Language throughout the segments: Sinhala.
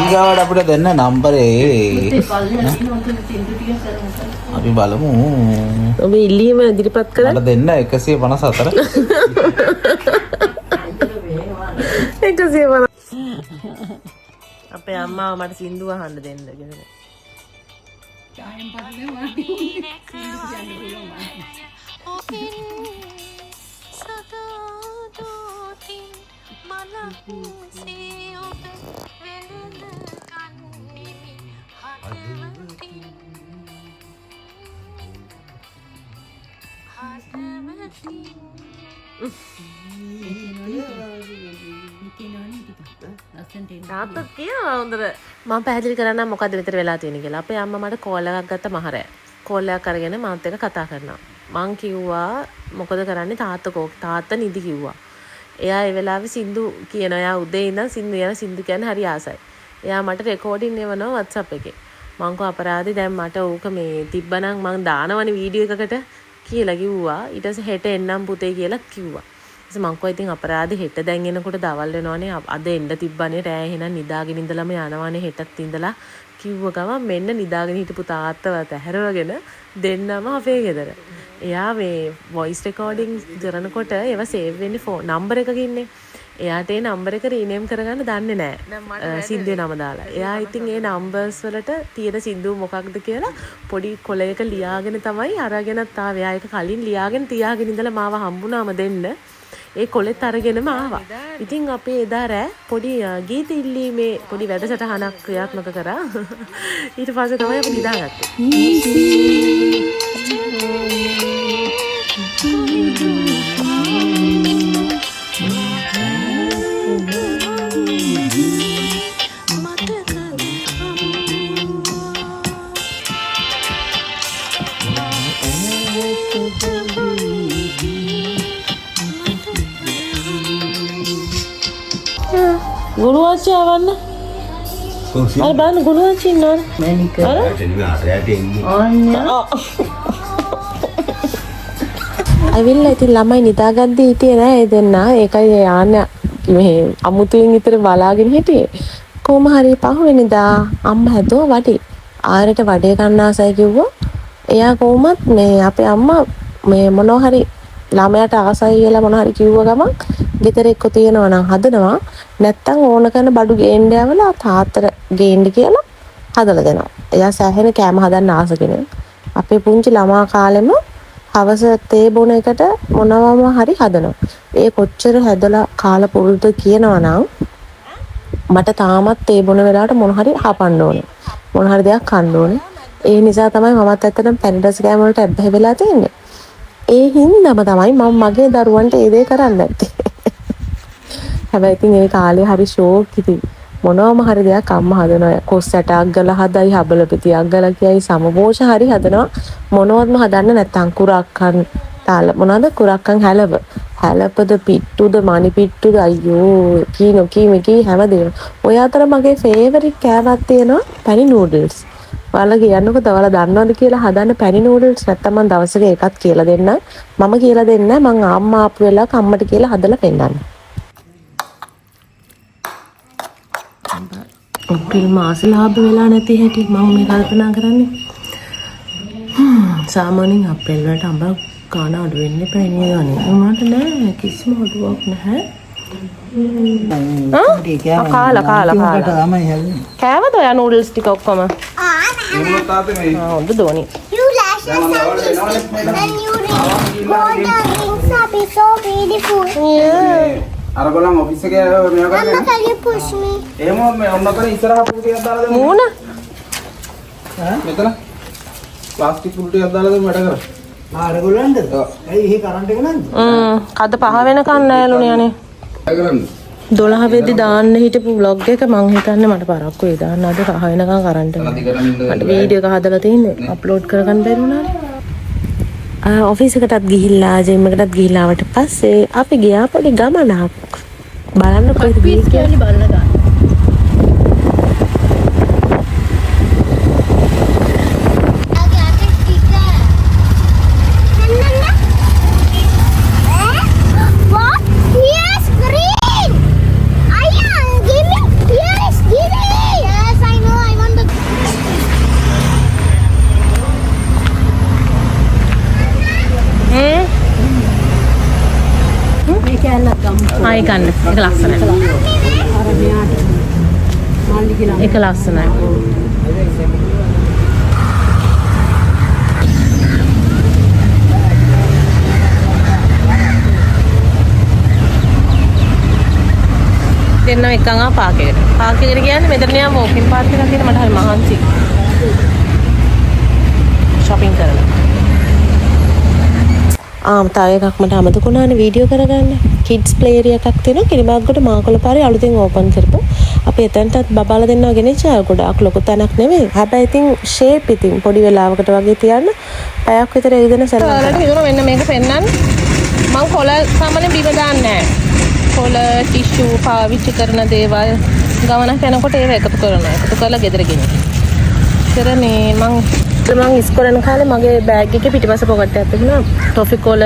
ඊගාවට අපිට දෙන්න නම්බරේ අපි බලමු. ඔබ ඉල්ලීම ඉදිරිපත් කරලා මට දෙන්න 154. 150. අපේ අම්මාව මට සින්දු අහන්න දෙන්න ගෙදර. තාත්තත් කියනවා හොඳට. මම පැහැදිලි කරන්නම් මොකද්ද විතර වෙලා තියෙන්නේ කියලා. අපේ අම්මා මට කෝල් එකක් ගත්ත මහරෑ. කෝල් එකක් අරගෙන මාත් එක්ක කතා කරනවා. මං කිව්වා මොකද කරන්නේ තාත්තා නිදි කිව්වා. එයා ඒ වෙලාවේ සින්දු කියනවා. එයා උදේ ඉඳන් සින්දු කියන්නේ හරි ආසයි. එයා මට රෙකෝඩින් එවනවා WhatsApp එකේ. මං කෝ අපරාධي දැන් මට ඕක මේ තිබ්බනම් මං දානවනේ වීඩියෝ එකකට කියලා කිව්වා. ඊට පස්සේ හෙට එන්නම් පුතේ කියලා කිව්වා. ඊට මං කෝ ඉතින් අපරාධي හෙට දැන් එනකොට දවල් වෙනවනේ. අද එන්න තිබ්බනේ රෑ එහෙනම් නිදාගෙන ඉඳලාම යනවනේ හෙටත් ඉඳලා කිව්ව ගමන් මෙන්න නිදාගෙන හිටපු තාත්තවත් ඇහැරවගෙන දෙන්නම අපේ ගෙදර. එයා මේ වොයිස් රෙකෝඩින් කරනකොට ඒව සේව් වෙන්නේ ෆෝන් නම්බර් එකකින්නේ. එයාට ඒ නම්බර එක රීනේම් කරගන්න දන්නේ නැහැ. සින්දුවේ නම දාලා. එයා ඉතින් ඒ නම්බර්ස් වලට තියෙන සින්දුව මොකක්ද කියලා පොඩි කොලයක ලියාගෙන තමයි අරගෙනත් ආවේ. එයා ඒක කලින් ලියාගෙන තියාගෙන ඉඳලා මාව හම්බුනාම දෙන්න. ඒ කොලෙත් අරගෙනම ආවා. ඉතින් අපි එදා රෑ පොඩි ගීත ඉල්ලීමේ පොඩි වැඩසටහනක් ක්‍රියාත්මක කරා. ඊට පස්සේ තමයි අපි නිදාගත්තේ. ගුණවාචි ආවන්න. අර බලන්න ගුණවාචි ඉන්නවනේ. මෑනික. අර අවිල්ලා ඉතින් ළමයි නිදාගද්දී හිටියේ නෑ ඒ දෙන්නා. ඒකයි ආන්න මේ අමුතුවෙන් විතර බලාගෙන හිටියේ. කොහොම හරි පහුවෙනිදා අම්මා හැදුවා වඩේ. ආරට වඩේ ගන්න ආසයි කිව්වා. එයා කොහොමත් මේ අපේ අම්මා මේ මොනවා හරි ළමයාට ආසයි කියලා මොනවා හරි කිව්ව ගමන් ගෙදර එක්ක තියනවා නම් හදනවා. නැත්තම් ඕන කරන බඩු ගේන්න යවලා තාත්තට ගේන්න කියලා හදලා දෙනවා. එයා සෑහෙන කෑම හදන්න ආස කෙනෙක්. අපේ පුංචි ළමා කාලෙම හවස තේ බොන එකට මොනවම හරි හදනවා. ඒ කොච්චර හැදලා කාලා පුරුදු කියනවා නම් මට තාමත් තේ බොන වෙලාවට මොන හරි හපන්න ඕනේ. මොන හරි දෙයක් කන්න ඕනේ. ඒ නිසා තමයි මමත් ඇත්තටම පැණිරස කෑම වලට ඇබ්බැහි වෙලා තියෙන්නේ. ඒ හින්දාම තමයි මම මගේ දරුවන්ට ඒ දේ කරන්නේ නැත්තේ. හැබැයි ඉතින් ඒ කාලේ හරි ෂෝක් ඉතින් මොනවාම හරි දෙයක් අම්මා හදනවා. කොස් ඇටක් ගලා හදයි, හබල පිටියක් ගලා කියයි, සමබෝෂ හරි හදනවා. මොනවත්ම හදන්න නැත්තම් කුරක්කන් තාල මොනවාද කුරක්කන් හැලපද පිට්ටුද මණි පිට්ටුද අයියෝ කී හැමදේම. ඔය අතර මගේ ෆේවරිට් කෑමක් තියෙනවා පැණි නූඩල්ස්. ඔයාලා කියන්නකො තවලා දන්නවද කියලා හදන්න පැණි නූඩල්ස් නැත්තම් මම දවසක එකක් කියලා දෙන්නම්. මම කියලා දෙන්න මං අම්මා ආපු වෙලාවක අම්මට කියලා හදලා පෙන්නන්න. ඔක්කොම මාස ලාභ වෙලා නැති හැටි මම මේ කල්පනා කරන්නේ. සාමාන්‍යයෙන් අප්‍රේල් වලට අඹ කන අඩු වෙන්නේ පැණි ගානේ. උනාට නෑ කිසිම අඩුවක් නැහැ. කාලා කෑවද ඔයා නූඩල්ස් ටික ඔක්කොම? හොඳ දෝනි. අර බලන් ඔෆිස් එකේ මේක කරන්නේ. අම්මා can you push me? එහෙම මේ ඔන්න කරේ ඉස්සරහ පුටු ටිකක් දාලා දෙන්න. මූණ? මෙතන ප්ලාස්ටික් පුටු ටිකක් දාලා දෙන්න වැඩ කර. අර ගොල්ලන්ද? ඇයි එහෙ කරන්ට් එක නැන්ද? අද 5 වෙනකන් නෑලුනේ අනේ. වැඩ කරන්න. 12 වෙද්දි දාන්න හිටපු vlog එක මං හිතන්නේ මට පරක්කු වෙයි දාන්න අද 5 වෙනකන් කරන්ට් එක. මට වීඩියෝ එක හදලා තින්නේ අප්ලෝඩ් කරගන්න බැරි වුණානේ. ඔෆිස් එකටත් ගිහිල්ලා ජිම් එකටත් ගිහිල්ලා ආවට පස්සේ අපි ගියා පොඩි ගමනක්. බලන්න කොයිද ගියේ කියලා බලන්න ගන්න. ආයි ගන්න. ඒක ලස්සනයි. ඒක ලස්සනයි. දෙන්නම එකං ආ පාක් එකට. පාක් එකට කියන්නේ මෙතන යා වෝකින් පාත් එකක් තියෙන මට හරි මහන්සි. shopping කරලා. තව එකක් මට අමතක වුණානේ වීඩියෝ කරගන්න. kids play area එකක් තියෙනවා කිරිබාග්ගොඩ මාකොළ පාරේ අලුතෙන් ඕපන් කරපු. අපි එතනටත් බබාලා දෙන්නවා ගෙනිච්චා ගොඩක් ලොකු තැනක් නෙවෙයි. හැබැයි ඉතින් shape ඉතින් පොඩි වෙලාවකට වගේ තියන්න පැයක් විතර ඉදෙන සැලසුම්. ඔයාලට හිතුණා මෙන්න මේක පෙන්නන්න. මම කොළ සාමාන්‍යයෙන් බිම දාන්නේ නැහැ. කොළ ටිෂු පාවිච්චි කරන දේවල් ගමනක් යනකොට ඒව එකතු කරනවා. එකතු කරලා ගෙදර ගෙනියනවා. ඉතින් මේ මම ඉස්කෝලේ යන කාලේ මගේ බෑග් එකේ පිටිපස්ස පොකට් එකක් තිබුණා. ටොෆි කොළ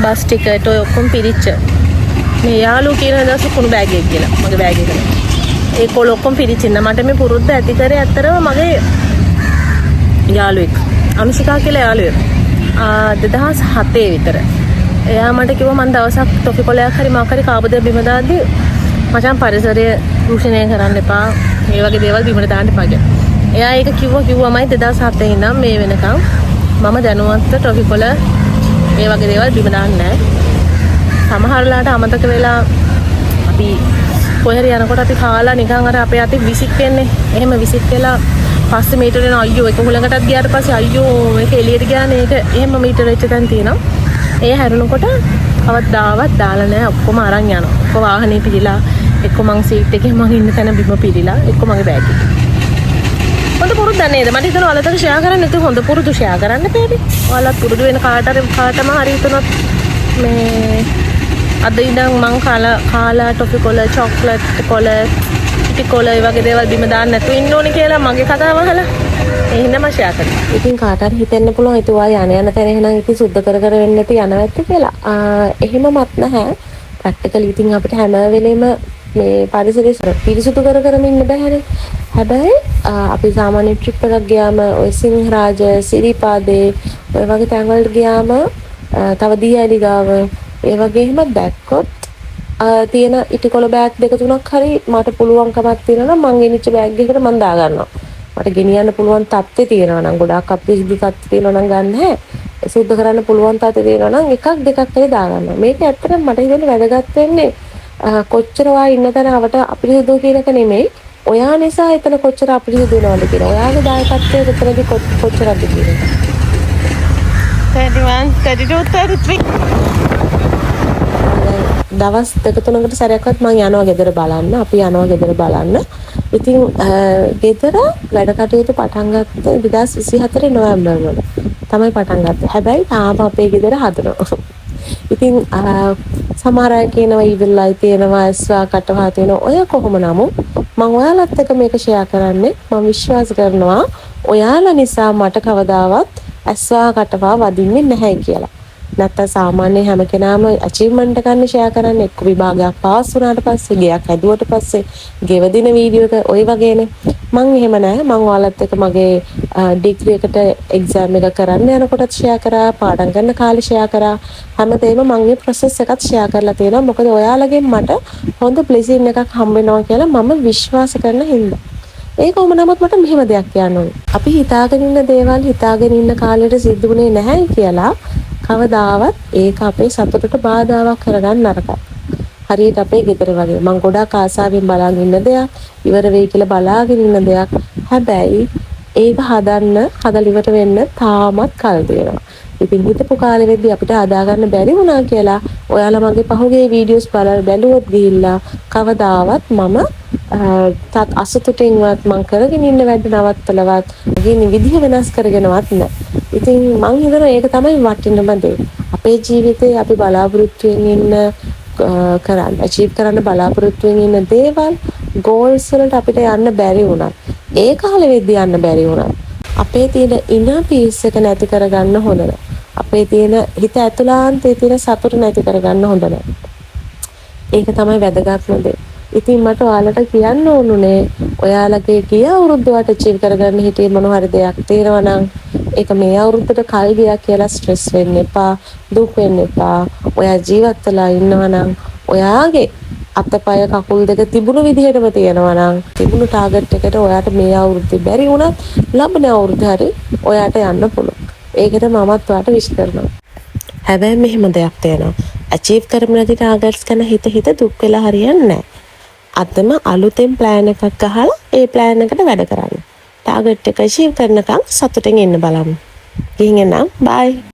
බස් ටිකට් ඔය ඔක්කොම පිරිච්ච. මේ යාළුවෝ කියන දවස් කුණු බෑග් එක කියලා. මගේ බෑග් එක. ඒ කොළ ඔක්කොම පිරිච්චින්න මට මේ පුරුද්ද ඇති කරේ ඇත්තරම මගේ යාළුවෙක්. අනුෂිකා කියලා යාළුවෙක්. 2007 විතර. එයා මට කිව්වා මම දවසක් ටොෆි කොළයක් හරි මොකක් හරි කාබුද බිම දාද්දි මචං පරිසරය දූෂණය කරන්න එපා. මේ වගේ දේවල් බිමට දාන්න එපා කියලා. එයා ඒක කිව්වමයි 2007 ඉඳන් මේ වෙනකම් මම දැනුවත්ව ටොෆි කොළ මේ වගේ දේවල් බිම දාන්නේ නැහැ. සමහරලාට අමතක වෙලා අපි කොහෙරි යනකොට අපි කාලා නිකන් අර අපේ අතේ විසික් වෙන්නේ. එහෙම විසික් වෙලා පස්සේ මීටර යන අයියෝ එක හුලඟටත් ගියාට පස්සේ අයියෝ මේක එළියට ගියානේ ඒක එහෙම මීටර වෙච්ච තැන තියෙනවා. ඒ හැරුණකොට කවදාවත් දාලා නැහැ ඔක්කොම අරන් යනවා. ඔක්කොම වාහනේ පිළිලා එක්ක මං සීට් එකේ මං ඉන්න තැන බිම පිළිලා එක්ක මගේ බෑග් එකේ. හොඳ පුරුද්ද නේද? මට හිතෙනවා ඔයාලට ෂෙයා කරන්න නැතුව හොඳ පුරුදු ෂෙයා කරන්න බෑනේ. ඔයාලත් පුරුදු වෙන කාටම හරි හිතුනොත් මේ අද ඉඳන් මං කාලා ටොෆි කොළ චොක්ලට් කොළ පිටි කොළ ඒ වගේ දේවල් බිම දාන්න නැතුව ඉන්න ඕනේ කියලා මගේ කතාව අහලා එහෙනම් ෂෙයා කරනවා. ඉතින් කාට හරි හිතෙන්න පුළුවන් ඒක ඔයා යන තැන එහෙනම් ඉතින් සුද්ධ කර වෙන්න නැති යනවැත්ත කියලා. එහෙමවත් නැහැ. ප්‍රැක්ටිකලි ඉතින් අපිට හැම වෙලෙම මේ පරිසරය පිරිසුදු කරමින් ඉන්න බෑනේ. හැබැයි අපි සාමාන්‍ය ට්‍රිප් එකක් ගියාම ඔය සිංහරාජ සිරිපාදේ ඔය වගේ තැන් වලට ගියාම තව දීයලි ගාව ඒ වගේ එහෙම දැක්කොත් තියෙන ඉටිකොළ බෑග් දෙක තුනක් හරි මට පුළුවන්කමක් තියෙනවා නම් මං ගෙනිච්ච බෑග් එකකට මං දා ගන්නවා. මට ගෙනියන්න පුළුවන් තත්ත්වේ තියෙනවා නම් ගොඩාක් අපිරිසිදු තත්ත්වේ තියෙනවා නම් ගන්න නැහැ. සුද්ධ කරන්න පුළුවන් තත්ත්වේ තියෙනවා නම් එකක් දෙකක් හරි දා ගන්නවා. මේක ඇත්තටම මට හිතෙන්නේ වැදගත් වෙන්නේ කොච්චර වා ඉන්න තැන අවට අපිරිසිදු කියන එක නෙමෙයි. ඔයා නිසා එතන කොච්චර අපිරිසිදු වෙනවද කියලා. ඔයාගේ දායකත්වය එතනදී කොච්චරද කියන එක. 31 32 33 දවස් දෙක තුනකට සැරයක්වත් මම යනවා ගෙදර බලන්න. අපි යනවා ගෙදර බලන්න. ඉතින් ගෙදර වැඩ කටයුතු පටන් ගත්තේ 2024 නොවැම්බර් වල තමයි පටන් ගත්තේ. හැබැයි තාම අපේ ගෙදර හදනවා. ඉතින් සමහර අය කියනවා ඉවිල්ලායි තියෙනවා ඇස්වා කටවා තියෙනවා. ඔය කොහොම නමුත් මම ඔයාලත් එක්ක මේක ෂෙයා කරන්නේ. මම විශ්වාස කරනවා ඔයාලා නිසා මට කවදාවත් ඇස්වා කටවා වදින්නේ නැහැ කියලා. නැත්තම් සාමාන්‍ය හැම කෙනාම අචීව්මන්ට් එකක් ෂෙයා කරන්නේ එක්ක විභාගයක් පාස් වුණාට පස්සේ ගියක් හැදුවට පස්සේ ගෙවදින වීඩියෝ එක ඔය වගේනේ. මම එහෙම නැහැ. මම ඔයාලත් එක්ක මගේ ඩිග්‍රී එකට එක්සෑම් එක කරන්න යනකොටත් ෂෙයා කරා, පාඩම් කරන කාලේ ෂෙයා කරා. හැමදේම මම මේ ප්‍රොසෙස් එකත් ෂෙයා කරලා තියෙනවා. මොකද ඔයාලගෙන් මට හොඳ බ්ලෙසින් එකක් හම්බ වෙනවා කියලා මම විශ්වාස කරන හින්දා. ඒක කොහොම නමුත් මට මෙහෙම දෙයක් කියන්න ඕනේ. අපි හිතාගෙන ඉන්න දේවල් හිතාගෙන ඉන්න කාලෙට සිද්ධ වුණේ නැහැ කියලා කවදාවත් ඒක අපේ සතුටට බාධාවක් කරගන්න නරකයි. හරියට අපේ ගෙදර වගේ. මම ගොඩක් ආසාවෙන් බලාගෙන ඉන්න දෙයක්, ඉවර වෙයි කියලා බලාගෙන ඉන්න දෙයක්. හැබැයි ඒක හදලා ඉවර වෙන්න තාමත් කල් තියෙනවා. ඉතින් හිතපු කාලෙ වෙද්දි අපිට හදාගන්න බැරි වුණා කියලා ඔයාලා මගේ පහුගිය වීඩියෝස් බලලා බැලුවොත් ගිහිල්ලා කවදාවත් මම අසතුටින්වත් මං කරගෙන ඉන්න වැඩ නවත්තලවත් මගේ විදිහ වෙනස් කරගෙනවත් නැහැ. ඉතින් මං හිතනවා ඒක තමයි වටිනම දේ. අපේ ජීවිතේ අපි බලාපොරොත්තු වෙමින් අචීව් කරන්න බලාපොරොත්තු වෙමින් ඉන්න දේවල් ගෝල්ස් වලට අපිට යන්න බැරි වුණා. ඒ කාලෙ වෙද්දි යන්න බැරි වුණා. අපේ තියෙන ඉනර් පීස් එක නැති කරගන්න හොඳ නැහැ. අපේ තියෙන හිත ඇතුළාන්තයේ තියෙන සතුට නැති කරගන්න හොඳ නැහැ. ඒක තමයි වැදගත්ම දේ. ඉතින් මට ඔයාලට කියන්න ඕනුනේ ඔයාලගේ ගිය අවුරුද්දට අචීව් කරගන්න හිතේ මොන හරි දෙයක් තියෙනවා නම් ඒක මේ අවුරුද්දට කල් ගියා කියලා ස්ට්‍රෙස් වෙන්න එපා, දුක් වෙන්න එපා. ඔයා ජීවත් වෙලා ඉන්නවා නම් ඔයාගේ අතපය කකුල් දෙක තිබුණු විදිහටම තියෙනවා නම් තිබුණු ටාගට් එකට ඔයාට මේ අවුරුද්දේ බැරි වුණත් ලබන අවුරුද්දේ හරි ඔයාට යන්න පුළුවන්. ඒකට මමත් ඔයාට විශ් කරනවා. හැබැයි මෙහෙම දෙයක් තියෙනවා. අචීව් කරමු නැති ටාගට්ස් ගැන හිත දුක් වෙලා හරියන්නේ නැහැ. අතම අලුතෙන් ප්ලෑන් එකක් ගහලා ඒ ප්ලෑන් එකට වැඩ කරන්න. ටාගට් එක අචීව් කරනකම් සතුටින් ඉන්න බලන්න. ගිහින් එන්න බයි.